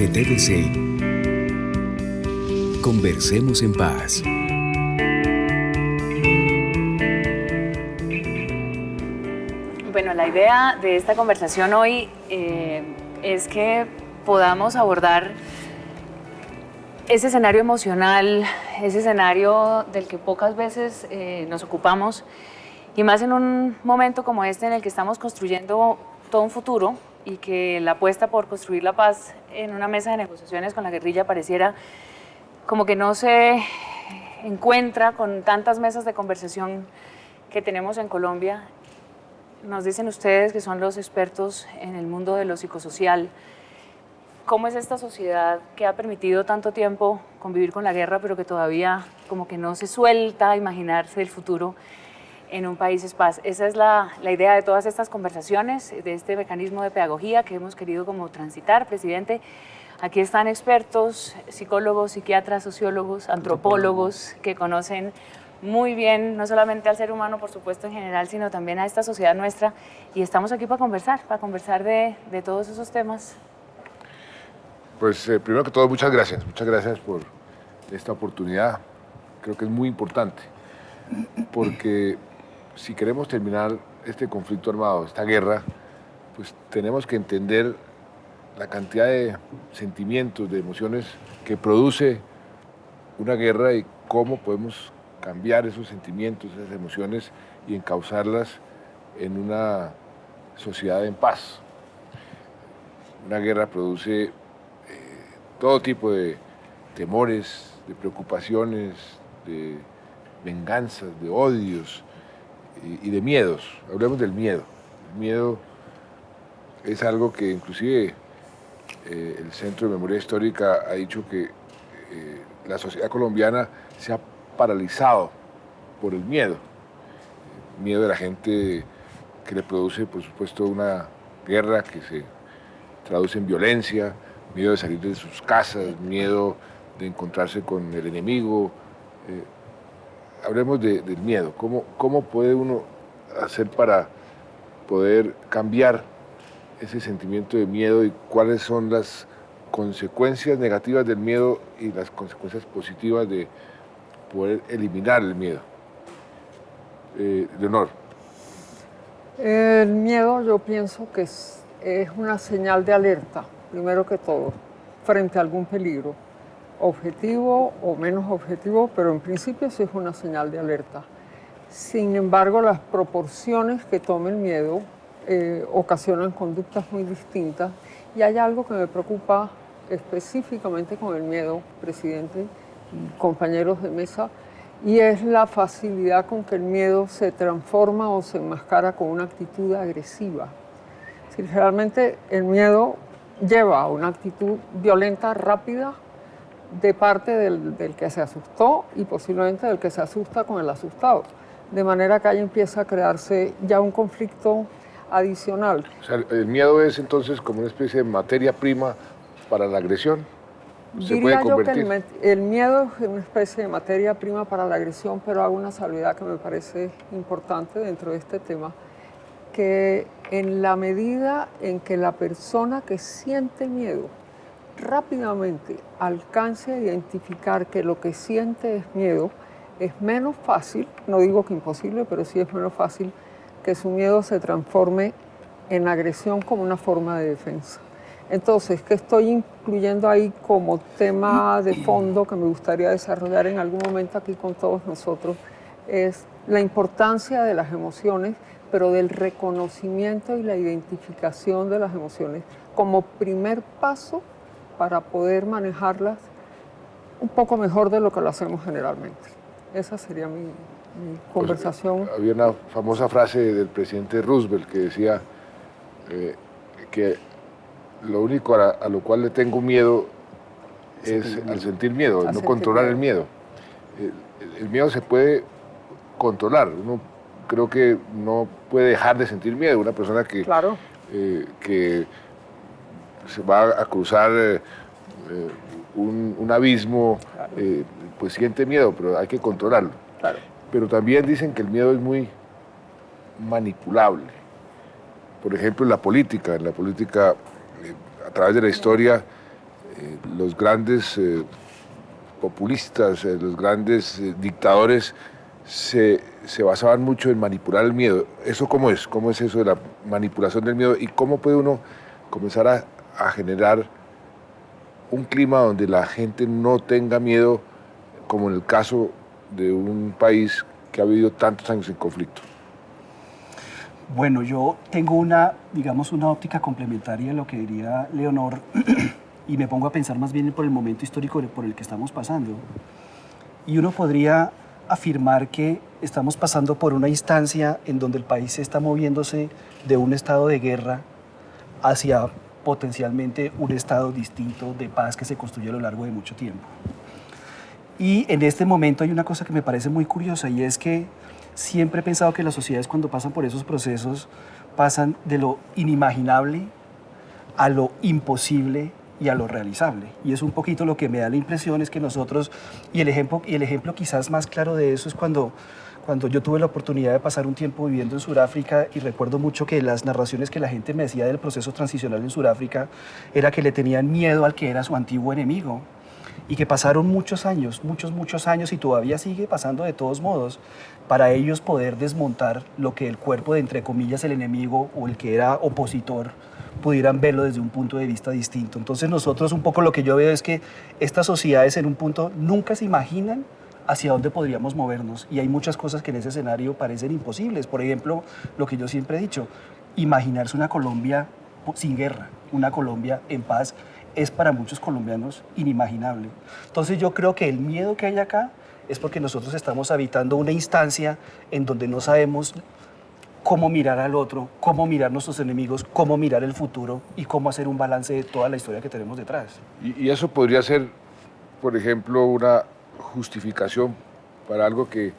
GTDC. Conversemos en paz. Bueno, la idea de esta conversación hoy es que podamos abordar ese escenario emocional, ese escenario del que pocas veces nos ocupamos, y más en un momento como este en el que estamos construyendo todo un futuro y que la apuesta por construir la paz en una mesa de negociaciones con la guerrilla pareciera como que no se encuentra con tantas mesas de conversación que tenemos en Colombia. Nos dicen ustedes, que son los expertos en el mundo de lo psicosocial, ¿cómo es esta sociedad que ha permitido tanto tiempo convivir con la guerra, pero que todavía como que no se suelta a imaginarse el futuro en un país es paz? Esa es la idea de todas estas conversaciones, de este mecanismo de pedagogía que hemos querido como transitar. Presidente, aquí están expertos, psicólogos, psiquiatras, sociólogos, antropólogos, que conocen muy bien, no solamente al ser humano, por supuesto, en general, sino también a esta sociedad nuestra. Y estamos aquí para conversar de todos esos temas. Pues primero que todo, muchas gracias por esta oportunidad. Creo que es muy importante, porque si queremos terminar este conflicto armado, esta guerra, pues tenemos que entender la cantidad de sentimientos, de emociones que produce una guerra y cómo podemos cambiar esos sentimientos, esas emociones y encauzarlas en una sociedad en paz. Una guerra produce todo tipo de temores, de preocupaciones, de venganzas, de odios y de miedos. Hablemos del miedo. El miedo es algo que inclusive el Centro de Memoria Histórica ha dicho que la sociedad colombiana se ha paralizado por el miedo. El miedo de la gente que le produce, por supuesto, una guerra que se traduce en violencia, miedo de salir de sus casas, miedo de encontrarse con el enemigo. Hablemos del miedo. ¿Cómo puede uno hacer para poder cambiar ese sentimiento de miedo y cuáles son las consecuencias negativas del miedo y las consecuencias positivas de poder eliminar el miedo? Leonor. El miedo, yo pienso que es una señal de alerta, primero que todo, frente a algún peligro, objetivo o menos objetivo, pero en principio sí es una señal de alerta. Sin embargo, las proporciones que toma el miedo ocasionan conductas muy distintas, y hay algo que me preocupa específicamente con el miedo, presidente y compañeros de mesa, y es la facilidad con que el miedo se transforma o se enmascara con una actitud agresiva. Si realmente el miedo lleva a una actitud violenta, rápida, de parte del que se asustó y posiblemente del que se asusta con el asustado. De manera que ahí empieza a crearse ya un conflicto adicional. O sea, el miedo es entonces como una especie de materia prima para la agresión. Diría yo que el miedo es una especie de materia prima para la agresión, pero hago una salvedad que me parece importante dentro de este tema, que en la medida en que la persona que siente miedo rápidamente alcance a identificar que lo que siente es miedo, es menos fácil, no digo que imposible, pero sí es menos fácil que su miedo se transforme en agresión como una forma de defensa. Entonces, ¿qué estoy incluyendo ahí como tema de fondo que me gustaría desarrollar en algún momento aquí con todos nosotros? Es la importancia de las emociones, pero del reconocimiento y la identificación de las emociones como primer paso para poder manejarlas un poco mejor de lo que lo hacemos generalmente. Esa sería mi conversación. Pues, había una famosa frase del presidente Roosevelt que decía que lo único a lo cual le tengo miedo es al sentir miedo, no controlar el miedo. El miedo se puede controlar. Uno creo que no puede dejar de sentir miedo. Una persona que, claro, que se va a cruzar un abismo, pues siente miedo, pero hay que controlarlo. Claro. Pero también dicen que el miedo es muy manipulable. Por ejemplo, en la política a través de la historia, los grandes populistas, los grandes dictadores se basaban mucho en manipular el miedo. ¿Eso cómo es? ¿Cómo es eso de la manipulación del miedo? ¿Y cómo puede uno comenzar a generar un clima donde la gente no tenga miedo, como en el caso de un país que ha vivido tantos años en conflicto? Bueno, yo tengo una óptica complementaria a lo que diría Leonor y me pongo a pensar más bien por el momento histórico por el que estamos pasando. Y uno podría afirmar que estamos pasando por una instancia en donde el país está moviéndose de un estado de guerra hacia potencialmente un estado distinto de paz que se construye a lo largo de mucho tiempo. Y en este momento hay una cosa que me parece muy curiosa y es que siempre he pensado que las sociedades cuando pasan por esos procesos pasan de lo inimaginable a lo imposible y a lo realizable. Y es un poquito lo que me da la impresión es que nosotros, y el ejemplo quizás más claro de eso es cuando yo tuve la oportunidad de pasar un tiempo viviendo en Sudáfrica y recuerdo mucho que las narraciones que la gente me decía del proceso transicional en Sudáfrica era que le tenían miedo al que era su antiguo enemigo y que pasaron muchos años y todavía sigue pasando de todos modos para ellos poder desmontar lo que el cuerpo de, entre comillas, el enemigo o el que era opositor pudieran verlo desde un punto de vista distinto. Entonces nosotros un poco lo que yo veo es que estas sociedades en un punto nunca se imaginan hacia dónde podríamos movernos y hay muchas cosas que en ese escenario parecen imposibles. Por ejemplo, lo que yo siempre he dicho, imaginarse una Colombia sin guerra, una Colombia en paz, es para muchos colombianos inimaginable. Entonces yo creo que el miedo que hay acá es porque nosotros estamos habitando una instancia en donde no sabemos cómo mirar al otro, cómo mirar nuestros enemigos, cómo mirar el futuro y cómo hacer un balance de toda la historia que tenemos detrás. Y eso podría ser, por ejemplo, una justificación para algo que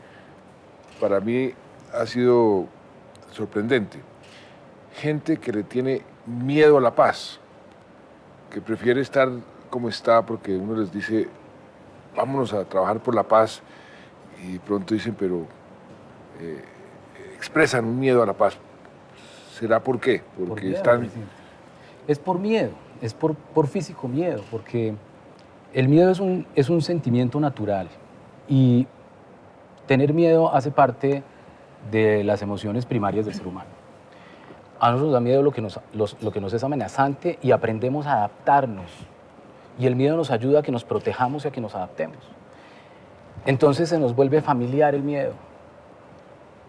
para mí ha sido sorprendente. Gente que le tiene miedo a la paz, que prefiere estar como está porque uno les dice, vámonos a trabajar por la paz, y de pronto dicen, pero expresan un miedo a la paz. ¿Será por qué? Porque están... Es por miedo, es por físico miedo, porque el miedo es un sentimiento natural y tener miedo hace parte de las emociones primarias del ser humano. A nosotros nos da miedo lo que nos es amenazante y aprendemos a adaptarnos. Y el miedo nos ayuda a que nos protejamos y a que nos adaptemos. Entonces se nos vuelve familiar el miedo.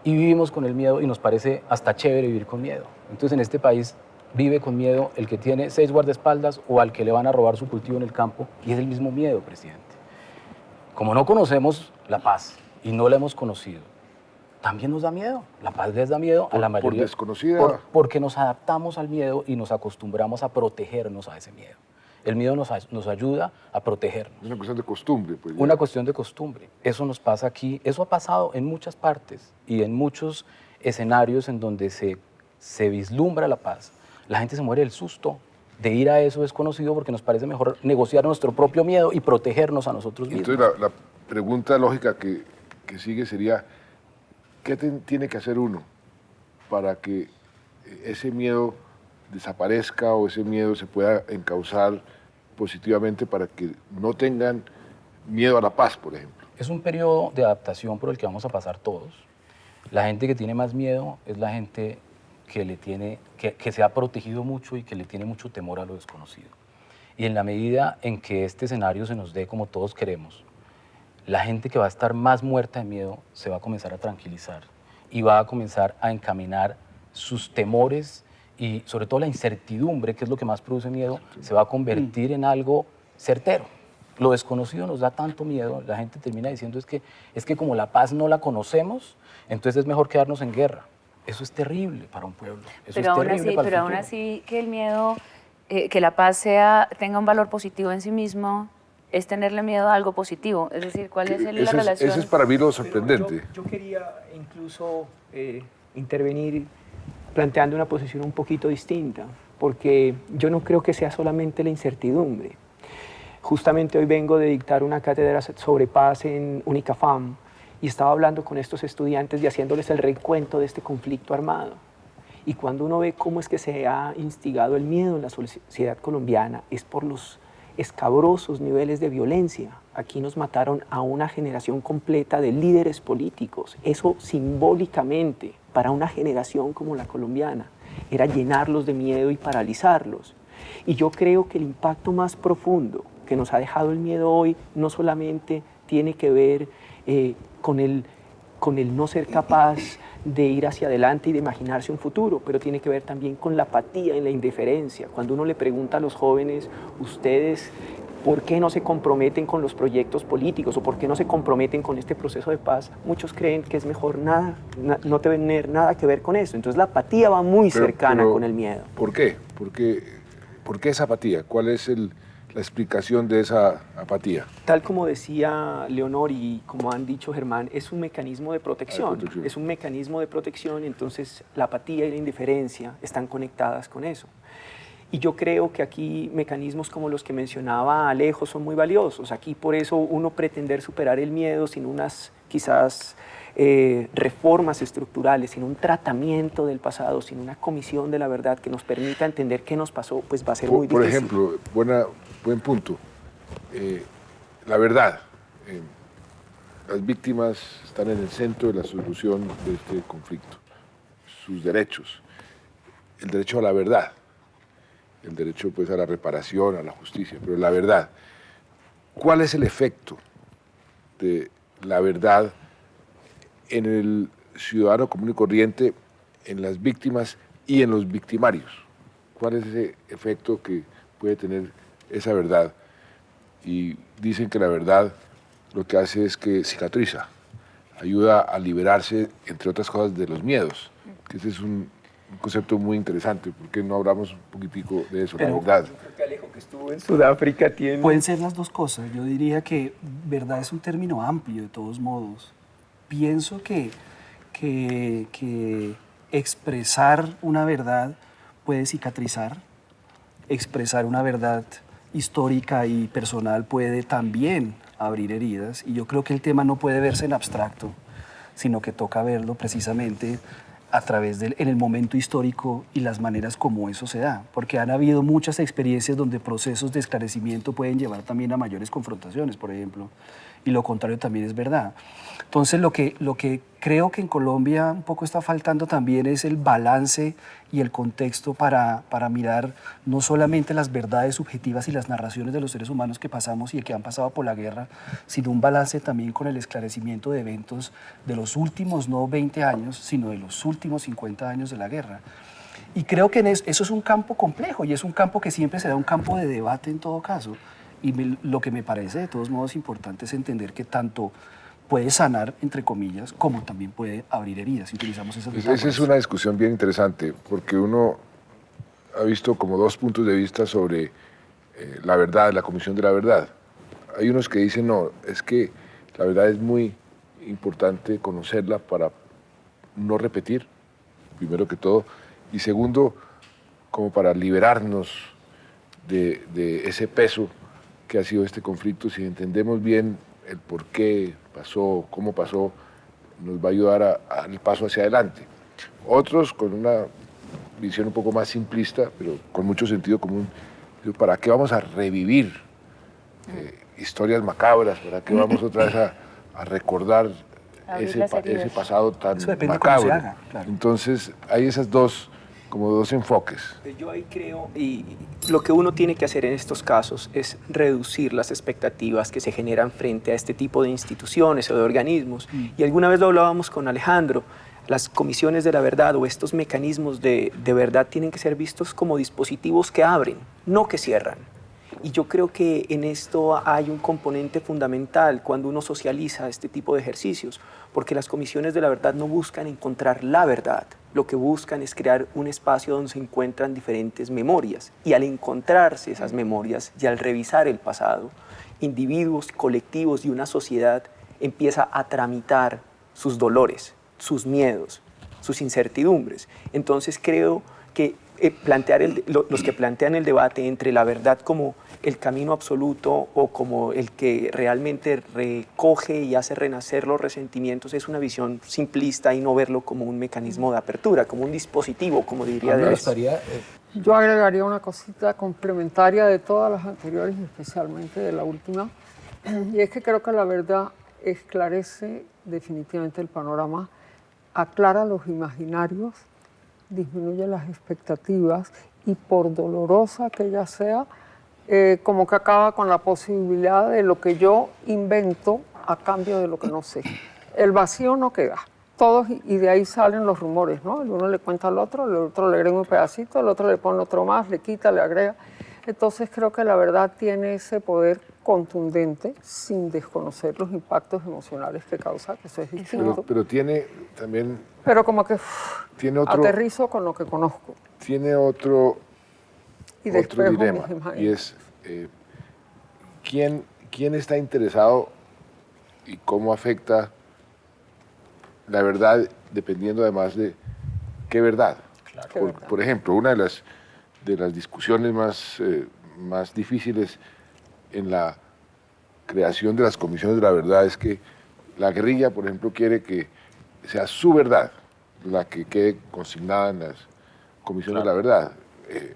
Y vivimos con el miedo y nos parece hasta chévere vivir con miedo. Entonces en este país vive con miedo el que tiene 6 guardaespaldas o al que le van a robar su cultivo en el campo. Y es el mismo miedo, presidente. Como no conocemos la paz y no la hemos conocido, también nos da miedo. La paz les da miedo a la mayoría. Por desconocida. Porque nos adaptamos al miedo y nos acostumbramos a protegernos a ese miedo. El miedo nos ayuda a protegernos. Es una cuestión de costumbre. Pues, una cuestión de costumbre. Eso nos pasa aquí. Eso ha pasado en muchas partes y en muchos escenarios en donde se vislumbra la paz. La gente se muere del susto de ir a eso desconocido porque nos parece mejor negociar nuestro propio miedo y protegernos a nosotros mismos. Entonces la pregunta lógica que sigue sería, ¿qué tiene que hacer uno para que ese miedo desaparezca o ese miedo se pueda encauzar positivamente para que no tengan miedo a la paz, por ejemplo? Es un periodo de adaptación por el que vamos a pasar todos. La gente que tiene más miedo es la gente que se ha protegido mucho y que le tiene mucho temor a lo desconocido. Y en la medida en que este escenario se nos dé como todos queremos, la gente que va a estar más muerta de miedo se va a comenzar a tranquilizar y va a comenzar a encaminar sus temores y sobre todo la incertidumbre, que es lo que más produce miedo, se va a convertir en algo certero. Lo desconocido nos da tanto miedo, la gente termina diciendo es que como la paz no la conocemos, entonces es mejor quedarnos en guerra. Eso es terrible para un pueblo. Pero aún así que el miedo, que la paz tenga un valor positivo en sí mismo, es tenerle miedo a algo positivo. Es decir, ¿cuál es la relación? Eso es para mí lo sorprendente. Yo quería incluso intervenir planteando una posición un poquito distinta, porque yo no creo que sea solamente la incertidumbre. Justamente hoy vengo de dictar una cátedra sobre paz en Unicafam y estaba hablando con estos estudiantes y haciéndoles el recuento de este conflicto armado. Y cuando uno ve cómo es que se ha instigado el miedo en la sociedad colombiana, es por los escabrosos niveles de violencia. Aquí nos mataron a una generación completa de líderes políticos. Eso simbólicamente, para una generación como la colombiana, era llenarlos de miedo y paralizarlos. Y yo creo que el impacto más profundo que nos ha dejado el miedo hoy no solamente tiene que ver con el no ser capaz de ir hacia adelante y de imaginarse un futuro, pero tiene que ver también con la apatía y la indiferencia. Cuando uno le pregunta a los jóvenes, ustedes, ¿por qué no se comprometen con los proyectos políticos o por qué no se comprometen con este proceso de paz? Muchos creen que es mejor no tener nada que ver con eso. Entonces la apatía va muy cercana con el miedo. ¿Por qué? ¿Por qué esa apatía? ¿Cuál es la explicación de esa apatía? Tal como decía Leonor y como han dicho Germán, es un mecanismo de protección. Es un mecanismo de protección, entonces la apatía y la indiferencia están conectadas con eso. Y yo creo que aquí mecanismos como los que mencionaba Alejo son muy valiosos. Aquí por eso uno pretender superar el miedo sin unas quizás reformas estructurales, sin un tratamiento del pasado, sin una comisión de la verdad que nos permita entender qué nos pasó, pues va a ser muy difícil. Por ejemplo, buen punto. La verdad. Las víctimas están en el centro de la solución de este conflicto. Sus derechos. El derecho a la verdad. El derecho pues, a la reparación, a la justicia, pero la verdad. ¿Cuál es el efecto de la verdad en el ciudadano común y corriente, en las víctimas y en los victimarios? ¿Cuál es ese efecto que puede tener esa verdad? Y dicen que la verdad lo que hace es que cicatriza, ayuda a liberarse, entre otras cosas, de los miedos, que ese es un concepto muy interesante. ¿Por qué no hablamos un poquitico de eso, la verdad? Yo creo que Alejo, que estuvo en Sudáfrica, tiene... Pueden ser las dos cosas. Yo diría que verdad es un término amplio, de todos modos. Pienso que expresar una verdad puede cicatrizar, expresar una verdad histórica y personal puede también abrir heridas, y yo creo que el tema no puede verse en abstracto, sino que toca verlo precisamente a través en el momento histórico y las maneras como eso se da, porque han habido muchas experiencias donde procesos de esclarecimiento pueden llevar también a mayores confrontaciones, por ejemplo, y lo contrario también es verdad. Entonces lo que creo que en Colombia un poco está faltando también es el balance y el contexto para mirar no solamente las verdades subjetivas y las narraciones de los seres humanos que pasamos y que han pasado por la guerra, sino un balance también con el esclarecimiento de eventos de los últimos no 20 años, sino de los últimos 50 años de la guerra. Y creo que eso es un campo complejo y es un campo que siempre será un campo de debate en todo caso. Y lo que me parece de todos modos importante es entender que tanto puede sanar, entre comillas, como también puede abrir heridas, si utilizamos esas metáforas. Esa es una discusión bien interesante, porque uno ha visto como dos puntos de vista sobre la verdad, la comisión de la verdad. Hay unos que dicen, no, es que la verdad es muy importante conocerla para no repetir, primero que todo, y segundo, como para liberarnos de ese peso que ha sido este conflicto. Si entendemos bien el por qué pasó, cómo pasó, nos va a ayudar al paso hacia adelante. Otros con una visión un poco más simplista, pero con mucho sentido común, ¿para qué vamos a revivir historias macabras? ¿Para qué vamos otra vez a recordar ese pasado tan macabro? Se haga, claro. Entonces hay esas dos enfoques. Yo ahí creo, y lo que uno tiene que hacer en estos casos es reducir las expectativas que se generan frente a este tipo de instituciones o de organismos. Y alguna vez lo hablábamos con Alejandro, las comisiones de la verdad o estos mecanismos de verdad tienen que ser vistos como dispositivos que abren, no que cierran. Y yo creo que en esto hay un componente fundamental cuando uno socializa este tipo de ejercicios, porque las comisiones de la verdad no buscan encontrar la verdad, lo que buscan es crear un espacio donde se encuentran diferentes memorias, y al encontrarse esas memorias y al revisar el pasado, individuos, colectivos y una sociedad empieza a tramitar sus dolores, sus miedos, sus incertidumbres. Entonces creo que los que plantean el debate entre la verdad como el camino absoluto o como el que realmente recoge y hace renacer los resentimientos es una visión simplista y no verlo como un mecanismo de apertura, como un dispositivo, como diría Deleuze. Me gustaría Yo agregaría una cosita complementaria de todas las anteriores y especialmente de la última, y es que creo que la verdad esclarece definitivamente el panorama, aclara los imaginarios, disminuye las expectativas y por dolorosa que ella sea, como que acaba con la posibilidad de lo que yo invento a cambio de lo que no sé. El vacío no queda. Todos, y de ahí salen los rumores, ¿no? El uno le cuenta al otro, el otro le agrega un pedacito, el otro le pone otro más, le quita, le agrega. Entonces creo que la verdad tiene ese poder contundente sin desconocer los impactos emocionales que causa, que eso es distinto. Pero tiene también... Pero como que tiene otro, aterrizo con lo que conozco. Tiene otro dilema, y es ¿quién está interesado y cómo afecta la verdad, dependiendo además de qué verdad? Claro. Por ejemplo, una de las discusiones más difíciles en la creación de las comisiones de la verdad es que la guerrilla, por ejemplo, quiere que sea su verdad la que quede consignada en las comisiones de la verdad.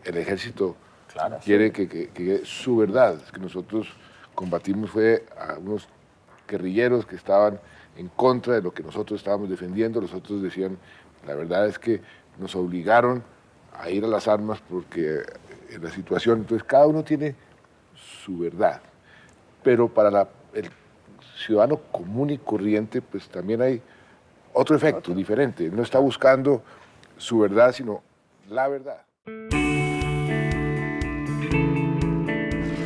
El ejército quiere que quede su verdad. Es que nosotros combatimos fue a unos guerrilleros que estaban en contra de lo que nosotros estábamos defendiendo. Los otros decían, la verdad es que nos obligaron a ir a las armas porque en la situación, entonces cada uno tiene su verdad. Pero para el ciudadano común y corriente, pues también hay otro efecto diferente. No está buscando su verdad, sino la verdad.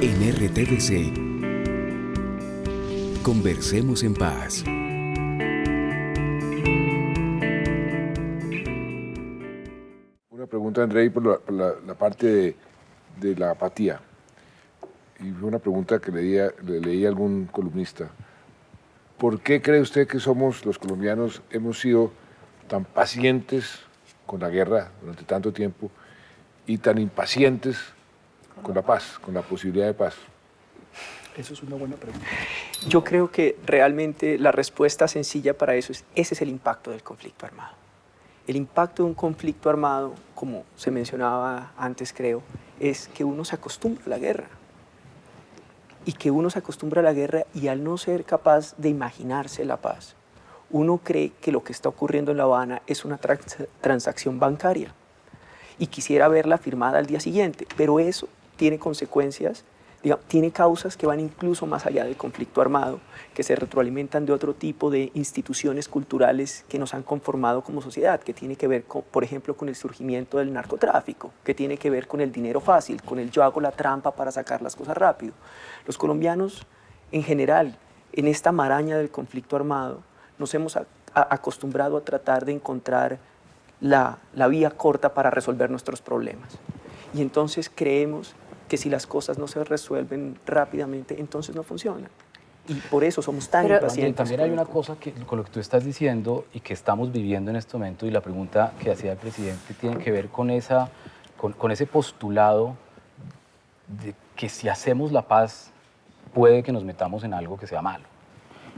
En RTBC, conversemos en paz. Una pregunta, Andrei, por la parte de la apatía. Y fue una pregunta que le leí a algún columnista. ¿Por qué cree usted que somos, los colombianos, hemos sido tan pacientes con la guerra durante tanto tiempo y tan impacientes con la paz, con la posibilidad de paz? Eso es una buena pregunta. Yo creo que realmente la respuesta sencilla para eso es, ese es el impacto del conflicto armado. El impacto de un conflicto armado, como se mencionaba antes creo, es que uno se acostumbra a la guerra. Y que uno se acostumbra a la guerra y al no ser capaz de imaginarse la paz, uno cree que lo que está ocurriendo en La Habana es una transacción bancaria y quisiera verla firmada al día siguiente, pero eso tiene consecuencias, digamos, tiene causas que van incluso más allá del conflicto armado, que se retroalimentan de otro tipo de instituciones culturales que nos han conformado como sociedad, que tiene que ver, por ejemplo, con el surgimiento del narcotráfico, que tiene que ver con el dinero fácil, con el yo hago la trampa para sacar las cosas rápido. Los colombianos, en general, en esta maraña del conflicto armado, nos hemos acostumbrado a tratar de encontrar la vía corta para resolver nuestros problemas. Y entonces creemos que si las cosas no se resuelven rápidamente, entonces no funcionan. Y por eso somos tan impacientes. También hay una cosa con lo que tú estás diciendo y que estamos viviendo en este momento, y la pregunta que hacía el presidente tiene que ver con ese postulado de que si hacemos la paz puede que nos metamos en algo que sea malo.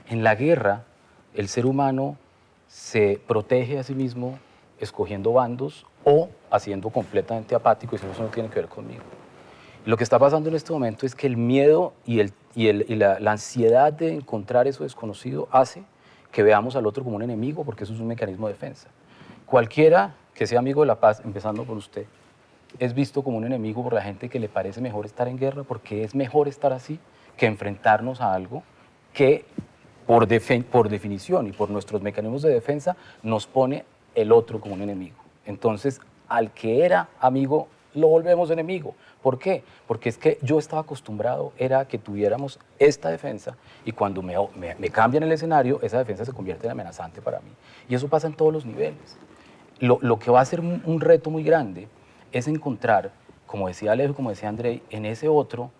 En la guerra, el ser humano se protege a sí mismo escogiendo bandos o haciendo completamente apático y eso no tiene que ver conmigo. Lo que está pasando en este momento es que el miedo y la ansiedad de encontrar eso desconocido hace que veamos al otro como un enemigo, porque eso es un mecanismo de defensa. Cualquiera que sea amigo de la paz, empezando por usted, es visto como un enemigo por la gente que le parece mejor estar en guerra, porque es mejor estar así que enfrentarnos a algo que por definición y por nuestros mecanismos de defensa nos pone el otro como un enemigo. Entonces, al que era amigo, lo volvemos enemigo. ¿Por qué? Porque es que yo estaba acostumbrado era a que tuviéramos esta defensa y cuando me cambian el escenario, esa defensa se convierte en amenazante para mí. Y eso pasa en todos los niveles. Lo que va a ser un reto muy grande es encontrar, como decía Alejo, como decía Andrei, en ese otro,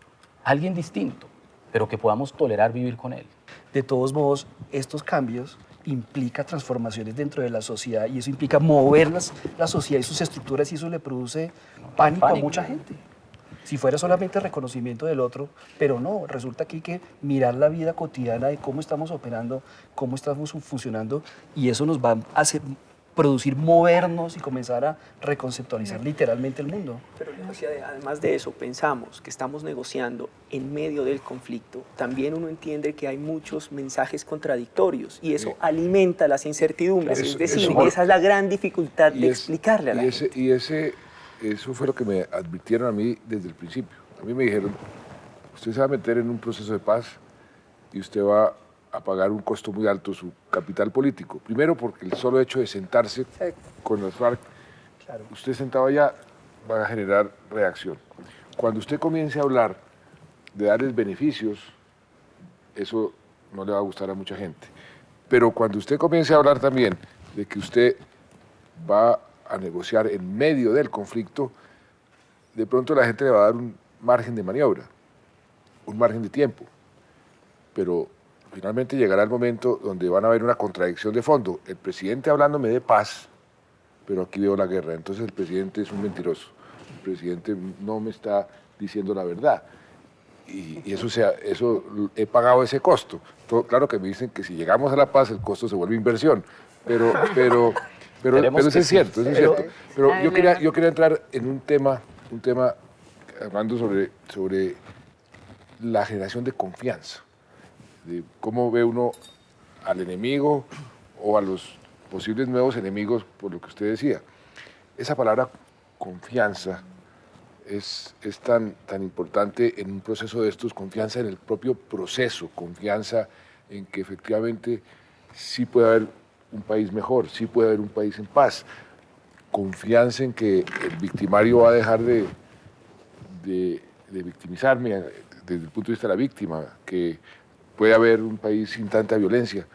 alguien distinto, pero que podamos tolerar vivir con él. De todos modos, estos cambios implica transformaciones dentro de la sociedad y eso implica mover la sociedad y sus estructuras y eso le produce pánico a mucha gente. Si fuera solamente reconocimiento del otro, pero no, resulta que hay que mirar la vida cotidiana de cómo estamos operando, cómo estamos funcionando y eso nos va a hacer producir, movernos y comenzar a reconceptualizar literalmente el mundo. Pero además de eso, pensamos que estamos negociando en medio del conflicto. También uno entiende que hay muchos mensajes contradictorios y eso alimenta las incertidumbres. Es decir, esa es la gran dificultad de explicarle a la gente. Eso fue lo que me advirtieron a mí desde el principio. A mí me dijeron, usted se va a meter en un proceso de paz y usted va a pagar un costo muy alto su capital político. Primero porque el solo hecho de sentarse con las FARC, usted sentado allá, va a generar reacción. Cuando usted comience a hablar de darles beneficios, eso no le va a gustar a mucha gente. Pero cuando usted comience a hablar también de que usted va a negociar en medio del conflicto, de pronto la gente le va a dar un margen de maniobra, un margen de tiempo. Pero finalmente llegará el momento donde van a haber una contradicción de fondo. El presidente hablándome de paz, pero aquí veo la guerra. Entonces el presidente es un mentiroso. El presidente no me está diciendo la verdad. Y eso he pagado ese costo. Claro que me dicen que si llegamos a la paz el costo se vuelve inversión. Pero eso es cierto, eso es cierto. Pero yo quería entrar en un tema hablando sobre la generación de confianza. De cómo ve uno al enemigo o a los posibles nuevos enemigos, por lo que usted decía. Esa palabra confianza es tan importante en un proceso de estos, confianza en el propio proceso, confianza en que efectivamente sí puede haber un país mejor, sí puede haber un país en paz, confianza en que el victimario va a dejar de victimizarme desde el punto de vista de la víctima, que puede haber un país sin tanta violencia.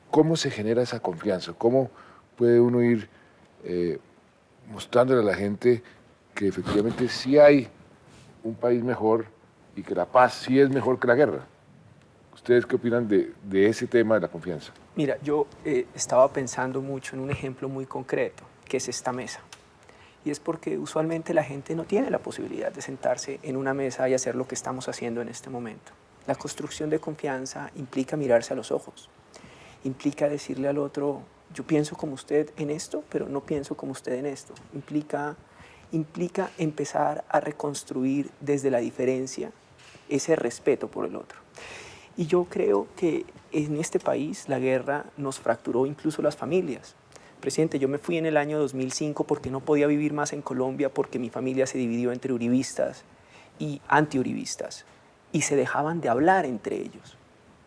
¿Cómo se genera esa confianza? ¿Cómo puede uno ir mostrándole a la gente que efectivamente sí hay un país mejor y que la paz sí es mejor que la guerra? ¿Ustedes qué opinan de ese tema de la confianza? Mira, yo estaba pensando mucho en un ejemplo muy concreto, que es esta mesa. Y es porque usualmente la gente no tiene la posibilidad de sentarse en una mesa y hacer lo que estamos haciendo en este momento. La construcción de confianza implica mirarse a los ojos, implica decirle al otro, yo pienso como usted en esto, pero no pienso como usted en esto. Implica empezar a reconstruir desde la diferencia ese respeto por el otro. Y yo creo que en este país la guerra nos fracturó incluso las familias. Presidente, yo me fui en el año 2005 porque no podía vivir más en Colombia porque mi familia se dividió entre uribistas y antiuribistas y se dejaban de hablar entre ellos.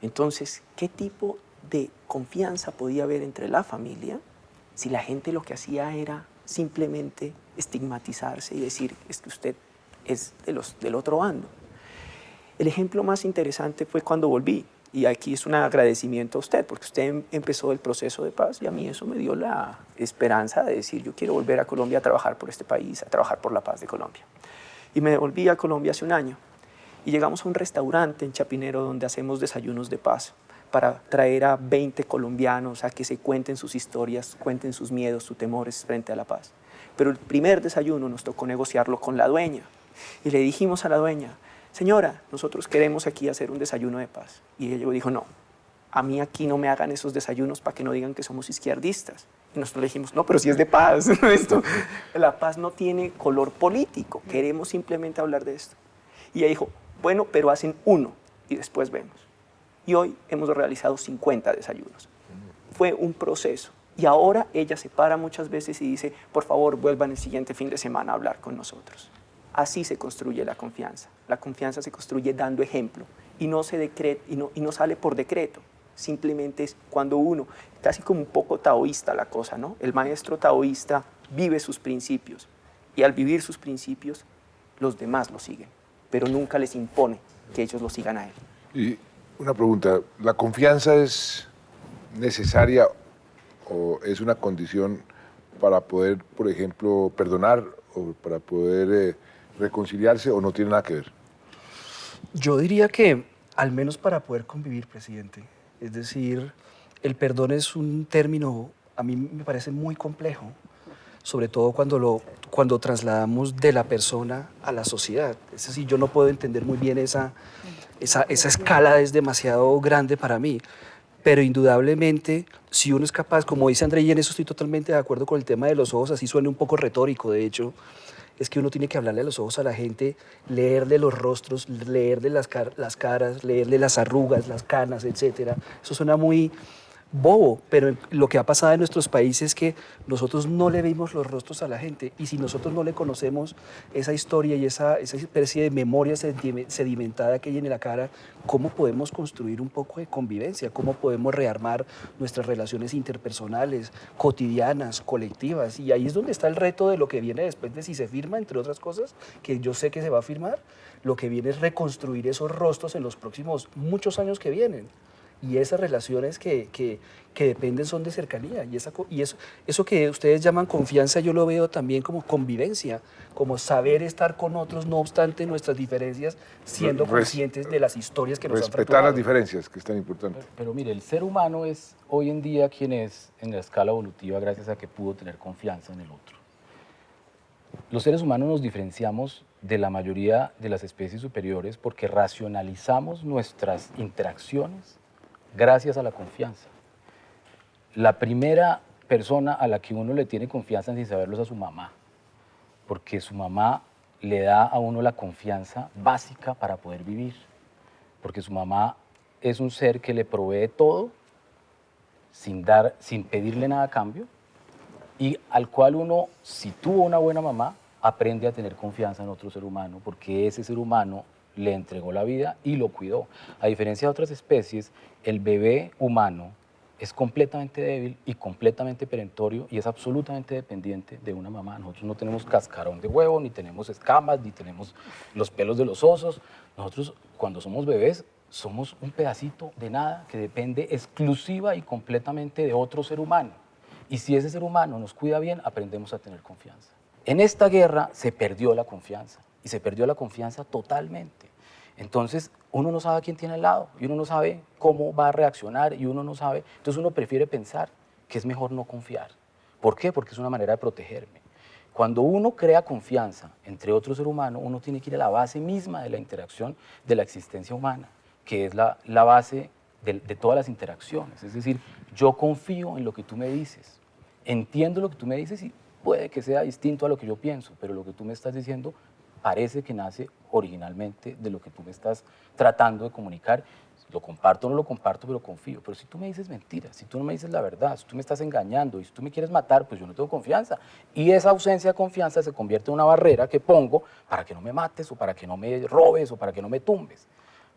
Entonces, ¿qué tipo de confianza podía haber entre la familia si la gente lo que hacía era simplemente estigmatizarse y decir, es que usted es del otro bando? El ejemplo más interesante fue cuando volví, y aquí es un agradecimiento a usted, porque usted empezó el proceso de paz y a mí eso me dio la esperanza de decir, yo quiero volver a Colombia a trabajar por este país, a trabajar por la paz de Colombia. Y me volví a Colombia hace un año y llegamos a un restaurante en Chapinero donde hacemos desayunos de paz para traer a 20 colombianos a que se cuenten sus historias, cuenten sus miedos, sus temores frente a la paz. Pero el primer desayuno nos tocó negociarlo con la dueña y le dijimos a la dueña, señora, nosotros queremos aquí hacer un desayuno de paz. Y ella dijo, no, a mí aquí no me hagan esos desayunos para que no digan que somos izquierdistas. Y nosotros le dijimos, no, pero si es de paz. La paz no tiene color político, queremos simplemente hablar de esto. Y ella dijo, bueno, pero hacen uno y después vemos. Y hoy hemos realizado 50 desayunos. Fue un proceso. Y ahora ella se para muchas veces y dice, por favor, vuelvan el siguiente fin de semana a hablar con nosotros. Así se construye la confianza. La confianza se construye dando ejemplo y no sale por decreto. Simplemente es cuando uno, casi como un poco taoísta la cosa, ¿no? El maestro taoísta vive sus principios y al vivir sus principios, los demás lo siguen, pero nunca les impone que ellos lo sigan a él. Y una pregunta, ¿la confianza es necesaria o es una condición para poder, por ejemplo, perdonar o para poder reconciliarse o no tiene nada que ver? Yo diría que al menos para poder convivir, presidente. Es decir, el perdón es un término, a mí me parece muy complejo, sobre todo cuando trasladamos de la persona a la sociedad. Es decir, yo no puedo entender muy bien esa escala, es demasiado grande para mí. pero indudablemente, si uno es capaz, como dice André, y en eso estoy totalmente de acuerdo con el tema de los ojos, así suena un poco retórico, de hecho, es que uno tiene que hablarle a los ojos a la gente, leerle los rostros, leerle las caras, leerle las arrugas, las canas, etc. Eso suena muy bobo, pero lo que ha pasado en nuestros países es que nosotros no le vemos los rostros a la gente, y si nosotros no le conocemos esa historia y esa especie de memoria sedimentada que hay en la cara, ¿cómo podemos construir un poco de convivencia? ¿Cómo podemos rearmar nuestras relaciones interpersonales, cotidianas, colectivas? Y ahí es donde está el reto de lo que viene después de si se firma, entre otras cosas, que yo sé que se va a firmar. Lo que viene es reconstruir esos rostros en los próximos muchos años que vienen. Y esas relaciones que dependen son de cercanía. Y eso que ustedes llaman confianza, yo lo veo también como convivencia, como saber estar con otros, no obstante nuestras diferencias, siendo conscientes de las historias que nos han fracturado. Respetar las diferencias, que es tan importante. Pero mire, el ser humano es hoy en día quien es en la escala evolutiva gracias a que pudo tener confianza en el otro. Los seres humanos nos diferenciamos de la mayoría de las especies superiores porque racionalizamos nuestras interacciones gracias a la confianza. La primera persona a la que uno le tiene confianza sin saberlo es a su mamá, porque su mamá le da a uno la confianza básica para poder vivir, porque su mamá es un ser que le provee todo sin pedirle nada a cambio, y al cual uno, si tuvo una buena mamá, aprende a tener confianza en otro ser humano, porque ese ser humano le entregó la vida y lo cuidó. A diferencia de otras especies, el bebé humano es completamente débil y completamente perentorio y es absolutamente dependiente de una mamá. Nosotros no tenemos cascarón de huevo, ni tenemos escamas, ni tenemos los pelos de los osos. Nosotros, cuando somos bebés, somos un pedacito de nada que depende exclusiva y completamente de otro ser humano. Y si ese ser humano nos cuida bien, aprendemos a tener confianza. En esta guerra se perdió la confianza, y se perdió la confianza totalmente. Entonces, uno no sabe a quién tiene al lado, y uno no sabe cómo va a reaccionar, y uno no sabe. Entonces, uno prefiere pensar que es mejor no confiar. ¿Por qué? Porque es una manera de protegerme. Cuando uno crea confianza entre otro ser humano, uno tiene que ir a la base misma de la interacción de la existencia humana, que es la base de todas las interacciones. Es decir, yo confío en lo que tú me dices, entiendo lo que tú me dices y puede que sea distinto a lo que yo pienso, pero lo que tú me estás diciendo parece que nace originalmente de lo que tú me estás tratando de comunicar. Lo comparto o no lo comparto, pero confío. Pero si tú me dices mentiras, si tú no me dices la verdad, si tú me estás engañando y si tú me quieres matar, pues yo no tengo confianza. Y esa ausencia de confianza se convierte en una barrera que pongo para que no me mates o para que no me robes o para que no me tumbes.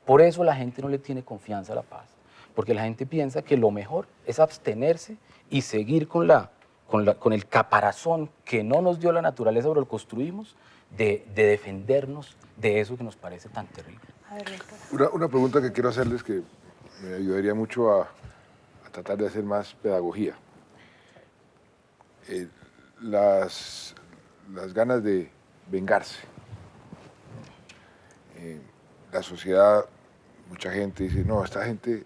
Por eso la gente no le tiene confianza a la paz, porque la gente piensa que lo mejor es abstenerse y seguir con el caparazón que no nos dio la naturaleza, pero lo construimos, de defendernos de eso que nos parece tan terrible. Una pregunta que quiero hacerles que me ayudaría mucho a tratar de hacer más pedagogía. Las ganas de vengarse. La sociedad, mucha gente dice, no, esta gente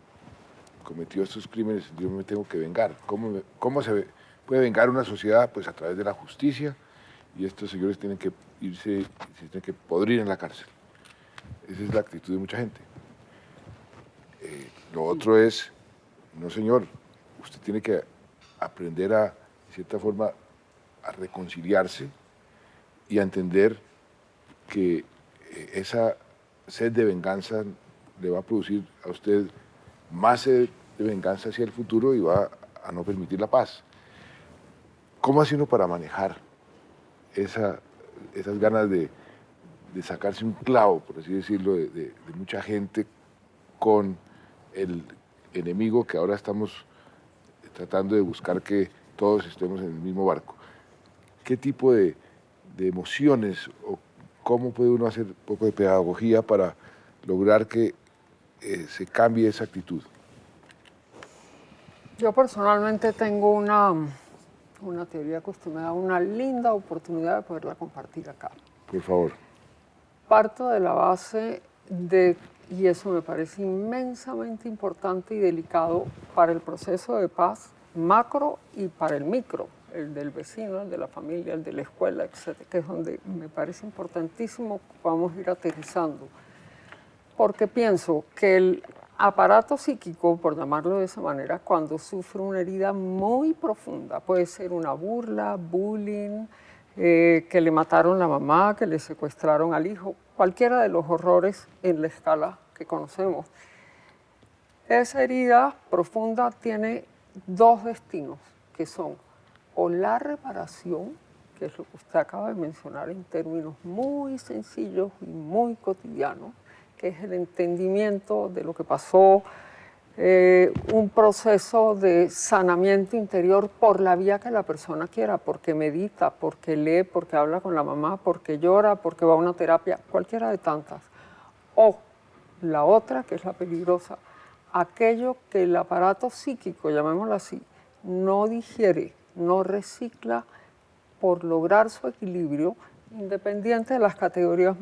cometió estos crímenes, yo me tengo que vengar. ¿Cómo se puede vengar una sociedad? Pues a través de la justicia, y estos señores tienen que irse, se tienen que podrir en la cárcel. Esa es la actitud de mucha gente. Lo otro es, no señor, usted tiene que aprender de cierta forma, a reconciliarse y a entender que esa sed de venganza le va a producir a usted más sed de venganza hacia el futuro y va a no permitir la paz. ¿Cómo hace uno para manejar esas ganas de sacarse un clavo, por así decirlo, de mucha gente con el enemigo que ahora estamos tratando de buscar que todos estemos en el mismo barco? ¿Qué tipo de emociones o cómo puede uno hacer un poco de pedagogía para lograr que se cambie esa actitud? Yo personalmente tengo una teoría que usted me da una linda oportunidad de poderla compartir acá. Por favor. Parto de la base y eso me parece inmensamente importante y delicado para el proceso de paz macro y para el micro, el del vecino, el de la familia, el de la escuela, etcétera, que es donde me parece importantísimo que vamos a ir aterrizando. Porque pienso que aparato psíquico, por llamarlo de esa manera, cuando sufre una herida muy profunda. Puede ser una burla, bullying, que le mataron la mamá, que le secuestraron al hijo, cualquiera de los horrores en la escala que conocemos. Esa herida profunda tiene dos destinos, que son o la reparación, que es lo que usted acaba de mencionar en términos muy sencillos y muy cotidianos, que es el entendimiento de lo que pasó, un proceso de sanamiento interior por la vía que la persona quiera, porque medita, porque lee, porque habla con la mamá, porque llora, porque va a una terapia, cualquiera de tantas. O la otra, que es la peligrosa, aquello que el aparato psíquico, llamémoslo así, no digiere, no recicla por lograr su equilibrio, independiente de las categorías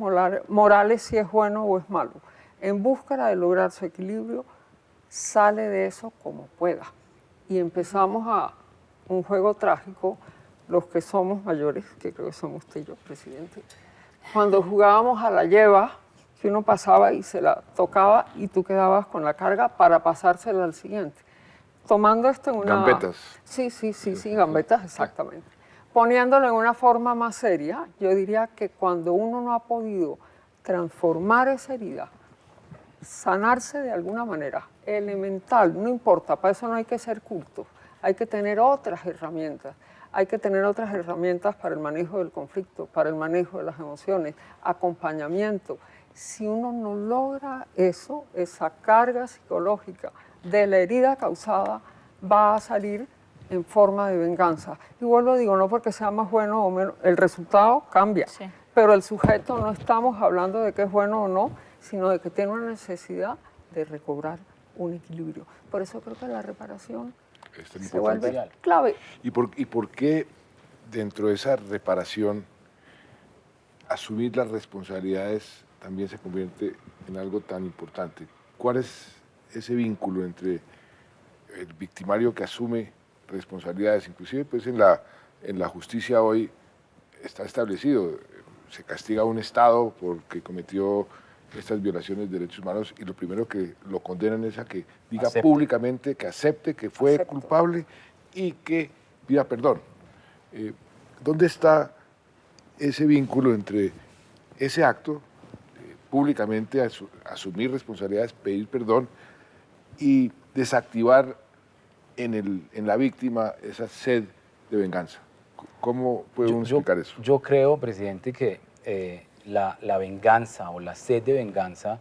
morales, si es bueno o es malo. En búsqueda de lograr su equilibrio, sale de eso como pueda. Y empezamos a un juego trágico, los que somos mayores, que creo que somos usted y yo, presidente, cuando jugábamos a la lleva, que uno pasaba y se la tocaba y tú quedabas con la carga para pasársela al siguiente. Tomando esto en una... Gambetas. Sí, gambetas, exactamente. Poniéndolo en una forma más seria, yo diría que cuando uno no ha podido transformar esa herida, sanarse de alguna manera, elemental, no importa, para eso no hay que ser cultos, hay que tener otras herramientas. Hay que tener otras herramientas para el manejo del conflicto, para el manejo de las emociones, acompañamiento. Si uno no logra eso, esa carga psicológica de la herida causada va a salir en forma de venganza. Igual lo digo, no porque sea más bueno o menos, el resultado cambia, sí, pero el sujeto no estamos hablando de que es bueno o no, sino de que tiene una necesidad de recobrar un equilibrio. Por eso creo que la reparación se vuelve clave. ¿Y por qué dentro de esa reparación asumir las responsabilidades también se convierte en algo tan importante? ¿Cuál es ese vínculo entre el victimario que asume responsabilidades? Inclusive pues en la justicia hoy está establecido, se castiga a un Estado porque cometió estas violaciones de derechos humanos y lo primero que lo condenan es a que diga públicamente, que acepte que fue culpable y que pida perdón. ¿Dónde está ese vínculo entre ese acto, públicamente asumir responsabilidades, pedir perdón y desactivar en la víctima esa sed de venganza? ¿Cómo puede uno explicar eso? Yo creo, presidente, que la venganza o la sed de venganza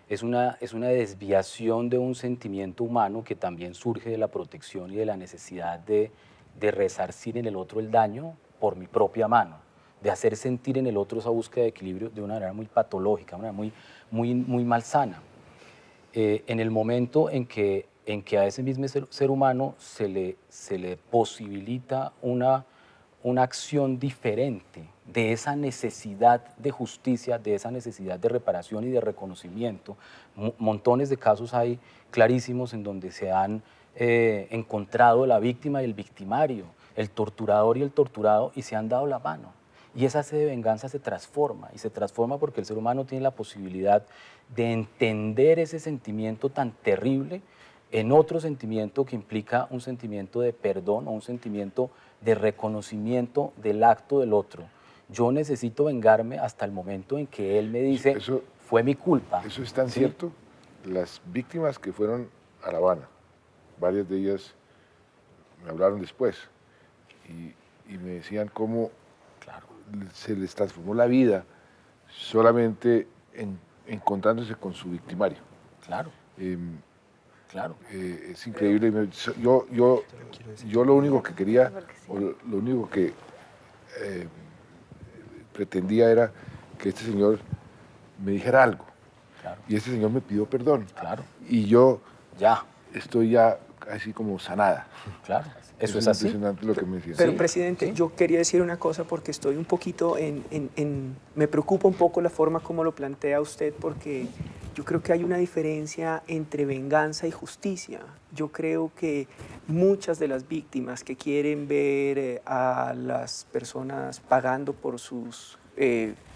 es una desviación de un sentimiento humano que también surge de la protección y de la necesidad de resarcir en el otro el daño por mi propia mano, de hacer sentir en el otro esa búsqueda de equilibrio de una manera muy patológica, una manera muy malsana. En el momento en que a ese mismo ser humano se le posibilita una acción diferente de esa necesidad de justicia, de esa necesidad de reparación y de reconocimiento. Montones de casos hay clarísimos en donde se han encontrado la víctima y el victimario, el torturador y el torturado, y se han dado la mano. Y esa sed de venganza se transforma, y se transforma porque el ser humano tiene la posibilidad de entender ese sentimiento tan terrible en otro sentimiento que implica un sentimiento de perdón o un sentimiento de reconocimiento del acto del otro. Yo necesito vengarme hasta el momento en que él me dice, fue mi culpa. Eso es tan cierto. Las víctimas que fueron a La Habana, varias de ellas me hablaron después y me decían cómo se les transformó la vida solamente encontrándose con su victimario. Claro. Es increíble. Yo lo único que quería, o lo único que pretendía era que este señor me dijera algo. Claro. Y este señor me pidió perdón. Claro. Y yo estoy ya así como sanada. Claro. Eso es así. Impresionante lo que me decía. Pero, presidente, yo quería decir una cosa porque estoy un poquito me preocupa un poco la forma como lo plantea usted, porque yo creo que hay una diferencia entre venganza y justicia. Yo creo que muchas de las víctimas que quieren ver a las personas pagando por sus